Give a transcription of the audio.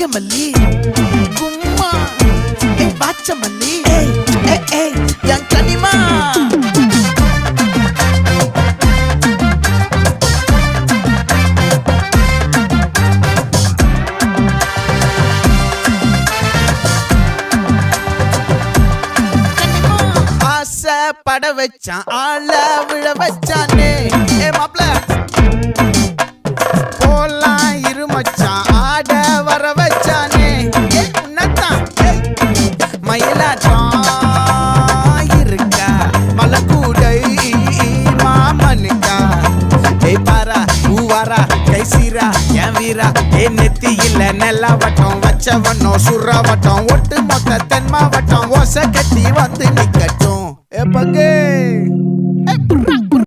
நாகமல்லி கும்மா பாச்சமல்லி என் கனிமா பட வச்சான் ஆள விழ வச்சானே மாப்ள போலாம் இருமச்சான் ஆட வர வச்சானே உன்னத்தான் மயிலாட்டம் இருக்கா மலக்கூடை மாமனுக்கா பாரா பூவாரா கைசீரா என் வீரா நெத்தி இல்ல நெல்லா வட்டம் வச்சவண்ணம் சுறா வட்டம் ஒட்டு மொத்த தென் மாவட்டம் ஓசை கட்டி வந்து நிக்கட்டும் பங்கே